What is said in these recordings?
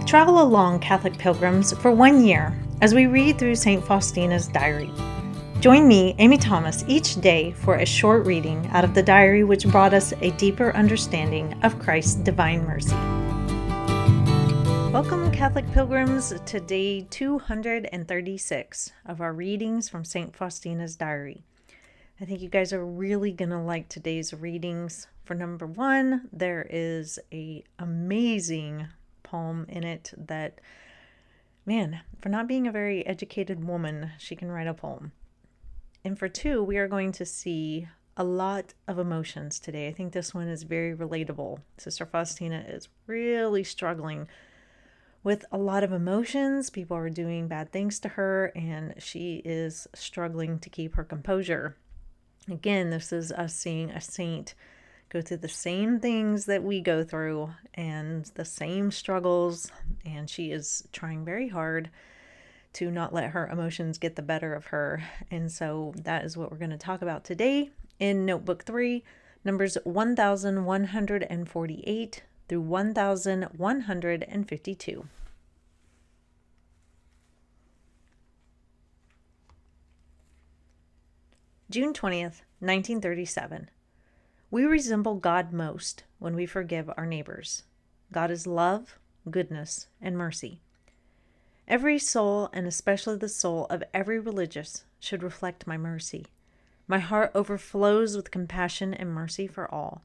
Travel along, Catholic pilgrims, for 1 year as we read through St. Faustina's diary. Join me, Amy Thomas, each day for a short reading out of the diary which brought us a deeper understanding of Christ's divine mercy. Welcome, Catholic pilgrims, to day 236 of our readings from St. Faustina's diary. I think you guys are really going to like today's readings. For number one, there is an amazing poem in it that, man, for not being a very educated woman, she can write a poem. And for two, we are going to see a lot of emotions today. I think this one is very relatable. Sister Faustina is really struggling with a lot of emotions. People are doing bad things to her, and she is struggling to keep her composure. Again, this is us seeing a saint go through the same things that we go through and the same struggles, and she is trying very hard to not let her emotions get the better of her. And so that is what we're going to talk about today in Notebook 3, numbers 1148 through 1152. June 20th, 1937. We resemble God most when we forgive our neighbors. God is love, goodness, and mercy. Every soul, and especially the soul of every religious, should reflect my mercy. My heart overflows with compassion and mercy for all.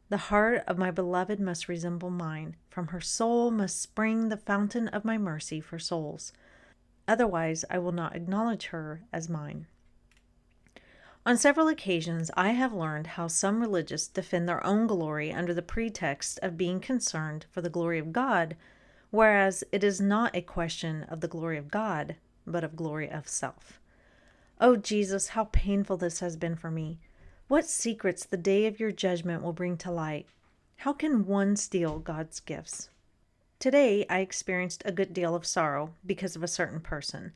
The heart of my beloved must resemble mine. From her soul must spring the fountain of my mercy for souls. Otherwise, I will not acknowledge her as mine. On several occasions, I have learned how some religious defend their own glory under the pretext of being concerned for the glory of God, whereas it is not a question of the glory of God, but of glory of self. Oh, Jesus, how painful this has been for me. What secrets the day of your judgment will bring to light. How can one steal God's gifts? Today, I experienced a good deal of sorrow because of a certain person,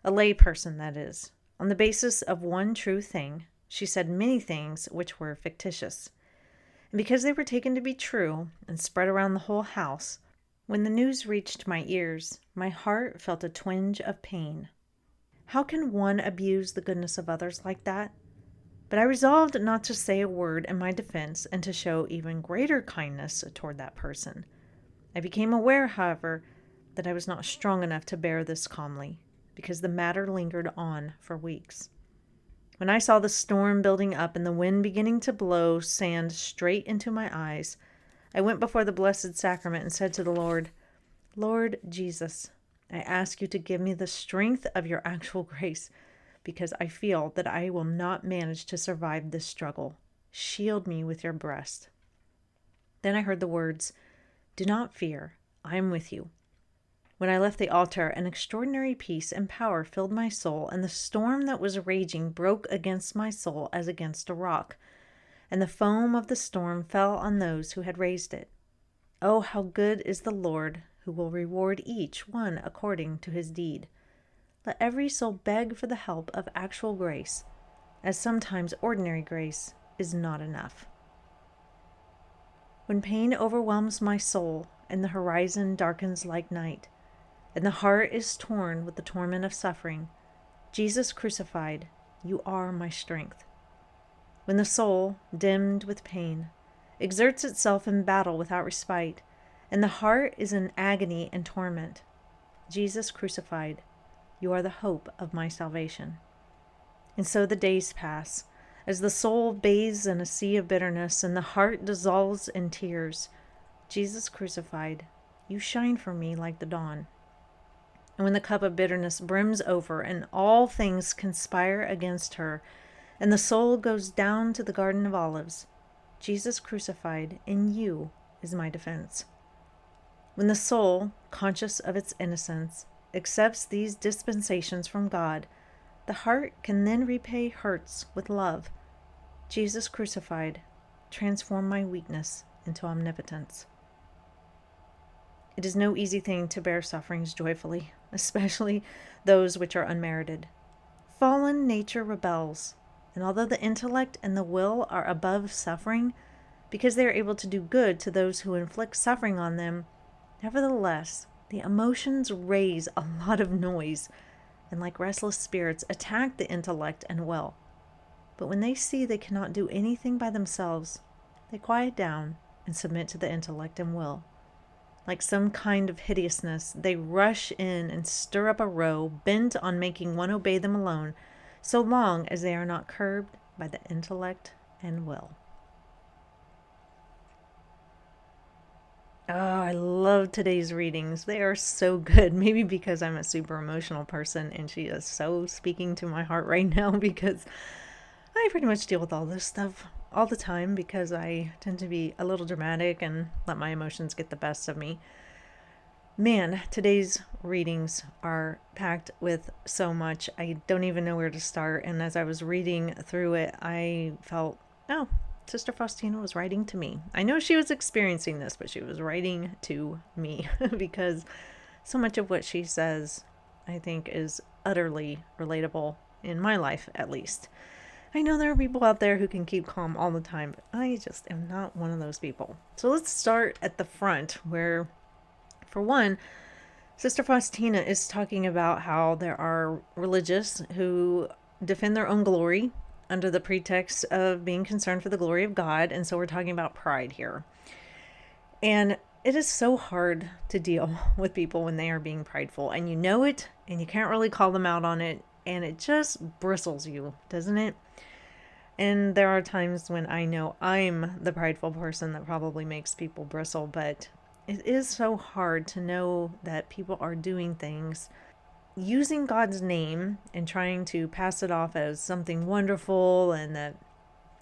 a lay person, that is. On the basis of one true thing, she said many things which were fictitious. And because they were taken to be true and spread around the whole house, when the news reached my ears, my heart felt a twinge of pain. How can one abuse the goodness of others like that? But I resolved not to say a word in my defense and to show even greater kindness toward that person. I became aware, however, that I was not strong enough to bear this calmly, because the matter lingered on for weeks. When I saw the storm building up and the wind beginning to blow sand straight into my eyes, I went before the Blessed Sacrament and said to the Lord, Lord Jesus, I ask you to give me the strength of your actual grace, because I feel that I will not manage to survive this struggle. Shield me with your breast. Then I heard the words, Do not fear, I am with you. When I left the altar, an extraordinary peace and power filled my soul, and the storm that was raging broke against my soul as against a rock, and the foam of the storm fell on those who had raised it. Oh, how good is the Lord, who will reward each one according to his deed. Let every soul beg for the help of actual grace, as sometimes ordinary grace is not enough. When pain overwhelms my soul, and the horizon darkens like night, and the heart is torn with the torment of suffering, Jesus crucified, you are my strength. When the soul, dimmed with pain, exerts itself in battle without respite, and the heart is in agony and torment, Jesus crucified, you are the hope of my salvation. And so the days pass, as the soul bathes in a sea of bitterness and the heart dissolves in tears. Jesus crucified, you shine for me like the dawn. And when the cup of bitterness brims over and all things conspire against her, and the soul goes down to the Garden of Olives, Jesus crucified in you is my defense. When the soul, conscious of its innocence, accepts these dispensations from God, the heart can then repay hurts with love. Jesus crucified, transform my weakness into omnipotence. It is no easy thing to bear sufferings joyfully, especially those which are unmerited. Fallen nature rebels, and although the intellect and the will are above suffering, because they are able to do good to those who inflict suffering on them, nevertheless, The emotions raise a lot of noise and, like restless spirits, attack the intellect and will. But when they see they cannot do anything by themselves, they quiet down and submit to the intellect and will. Like some kind of hideousness, they rush in and stir up a row, bent on making one obey them alone, so long as they are not curbed by the intellect and will. Oh, I love today's readings. They are so good. Maybe because I'm a super emotional person and she is so speaking to my heart right now, because I pretty much deal with all this stuff all the time because I tend to be a little dramatic and let my emotions get the best of me. Man, today's readings are packed with so much. I don't even know where to start. And as I was reading through it, I felt, oh, Sister Faustina was writing to me. I know she was experiencing this, but she was writing to me because so much of what she says, I think, is utterly relatable in my life, at least. I know there are people out there who can keep calm all the time, but I just am not one of those people. So let's start at the front where, for one, Sister Faustina is talking about how there are religious who defend their own glory under the pretext of being concerned for the glory of God. And so we're talking about pride here. And it is so hard to deal with people when they are being prideful. And you know it, and you can't really call them out on it. And it just bristles you, doesn't it? And there are times when I know I'm the prideful person that probably makes people bristle, but it is so hard to know that people are doing things using God's name and trying to pass it off as something wonderful and that,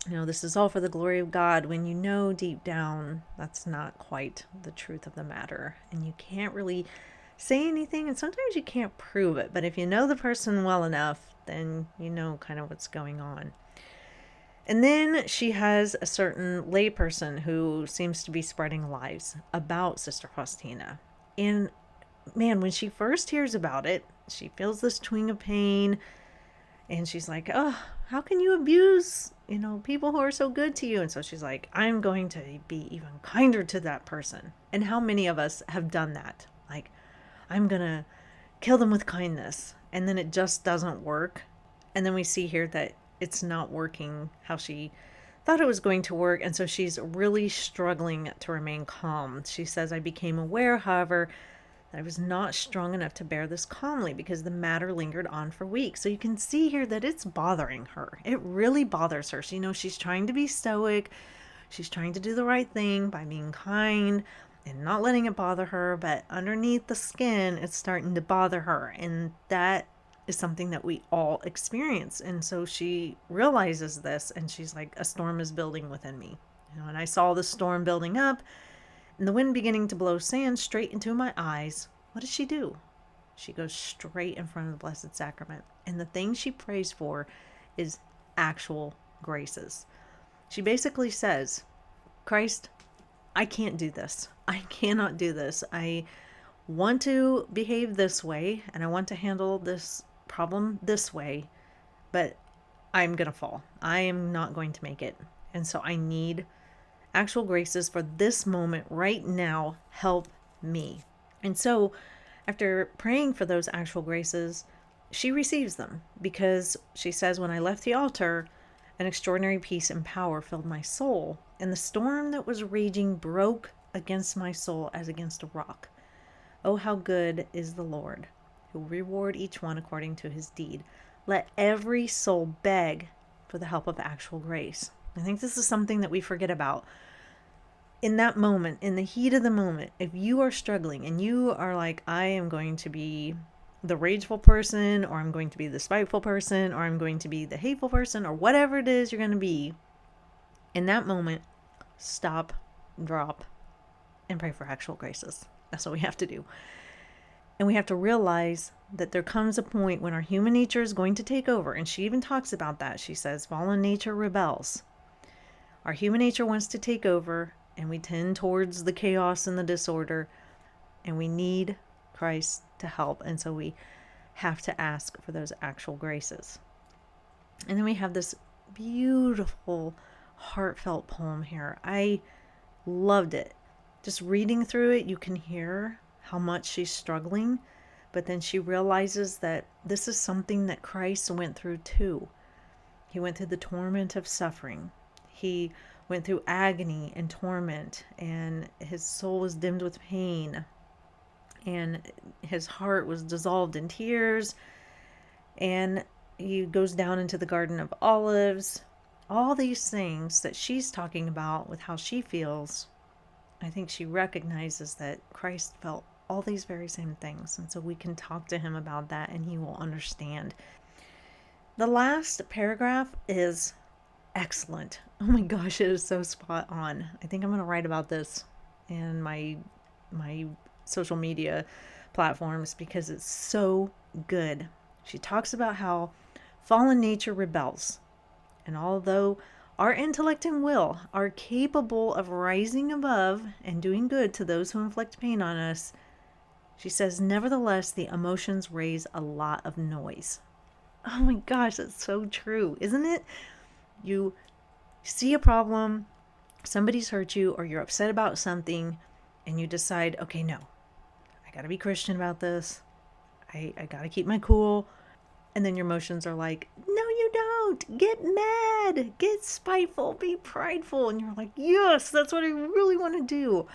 this is all for the glory of God, when you know deep down that's not quite the truth of the matter. And you can't really say anything, and sometimes you can't prove it, but if you know the person well enough, then you know kind of what's going on. And then she has a certain layperson who seems to be spreading lies about Sister Faustina. And man, when she first hears about it, she feels this twinge of pain. And she's like, oh, how can you abuse, people who are so good to you? And so she's like, I'm going to be even kinder to that person. And how many of us have done that? Like, I'm going to kill them with kindness. And then it just doesn't work. And then we see here that it's not working how she thought it was going to work. And so she's really struggling to remain calm. She says, I became aware, however, that I was not strong enough to bear this calmly because the matter lingered on for weeks. So you can see here that it's bothering her. It really bothers her. She's trying to be stoic. She's trying to do the right thing by being kind and not letting it bother her. But underneath the skin, it's starting to bother her. And that is something that we all experience. And so she realizes this and she's like, a storm is building within me. And I saw the storm building up and the wind beginning to blow sand straight into my eyes. What does she do? She goes straight in front of the Blessed Sacrament. And the thing she prays for is actual graces. She basically says, Christ, I can't do this. I cannot do this. I want to behave this way and I want to handle this problem this way, but I'm going to fall. I am not going to make it. And so I need actual graces for this moment right now. Help me. And so after praying for those actual graces, she receives them because she says, when I left the altar, an extraordinary peace and power filled my soul, and the storm that was raging broke against my soul as against a rock. Oh, how good is the Lord, who will reward each one according to his deed. Let every soul beg for the help of actual grace. I think this is something that we forget about. In that moment, in the heat of the moment, if you are struggling and you are like, I am going to be the rageful person, or I'm going to be the spiteful person, or I'm going to be the hateful person, or whatever it is you're going to be, in that moment, stop, drop, and pray for actual graces. That's what we have to do. And we have to realize that there comes a point when our human nature is going to take over. And she even talks about that. She says, fallen nature rebels. Our human nature wants to take over, and we tend towards the chaos and the disorder, and we need Christ to help. And so we have to ask for those actual graces. And then we have this beautiful, heartfelt poem here. I loved it. Just reading through it, you can hear how much she's struggling, but then she realizes that this is something that Christ went through too. He went through the torment of suffering. He went through agony and torment, and his soul was dimmed with pain, and his heart was dissolved in tears, and he goes down into the Garden of Olives. All these things that she's talking about with how she feels, I think she recognizes that Christ felt all these very same things. And so we can talk to him about that and he will understand. The last paragraph is excellent. Oh my gosh, it is so spot on. I think I'm going to write about this in my social media platforms because it's so good. She talks about how fallen nature rebels. And although our intellect and will are capable of rising above and doing good to those who inflict pain on us, she says, nevertheless, the emotions raise a lot of noise. Oh my gosh, that's so true, isn't it? You see a problem, somebody's hurt you, or you're upset about something, and you decide, okay, no, I gotta be Christian about this. I gotta keep my cool. And then your emotions are like, no, you don't. Get mad, get spiteful, be prideful. And you're like, yes, that's what I really want to do.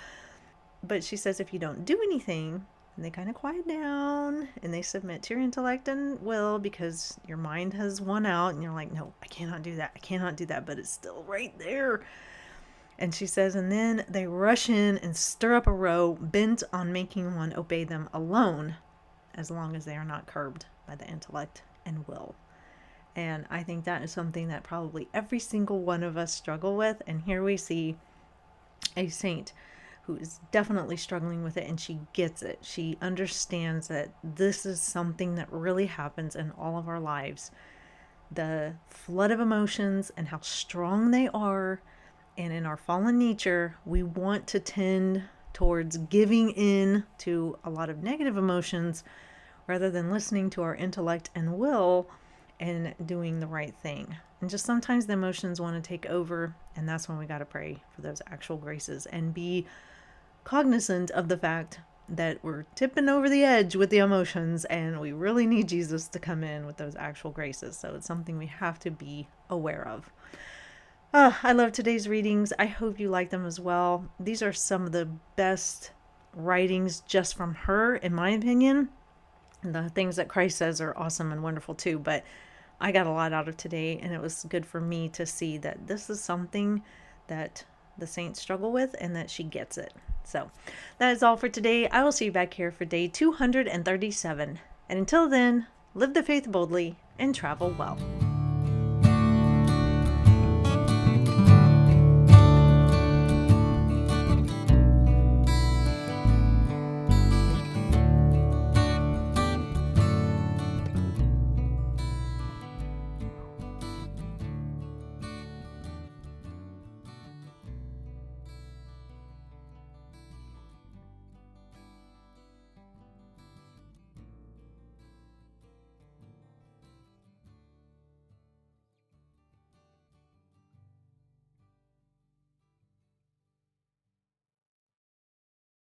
But she says if you don't do anything, and they kind of quiet down and they submit to your intellect and will because your mind has won out and you're like, no, I cannot do that. I cannot do that. But it's still right there. And she says, and then they rush in and stir up a row bent on making one obey them alone, as long as they are not curbed by the intellect and will. And I think that is something that probably every single one of us struggle with. And here we see a saint who is definitely struggling with it, and she gets it. She understands that this is something that really happens in all of our lives. The flood of emotions and how strong they are. And in our fallen nature, we want to tend towards giving in to a lot of negative emotions rather than listening to our intellect and will and doing the right thing. And just sometimes the emotions want to take over, and that's when we got to pray for those actual graces and be cognizant of the fact that we're tipping over the edge with the emotions and we really need Jesus to come in with those actual graces. So it's something we have to be aware of. I love today's readings. I hope you like them as well. These are some of the best writings just from her, in my opinion. The things that Christ says are awesome and wonderful too, but I got a lot out of today, and it was good for me to see that this is something that the saints struggle with and that she gets it. So that is all for today. I will see you back here for day 237. And until then, live the faith boldly and travel well.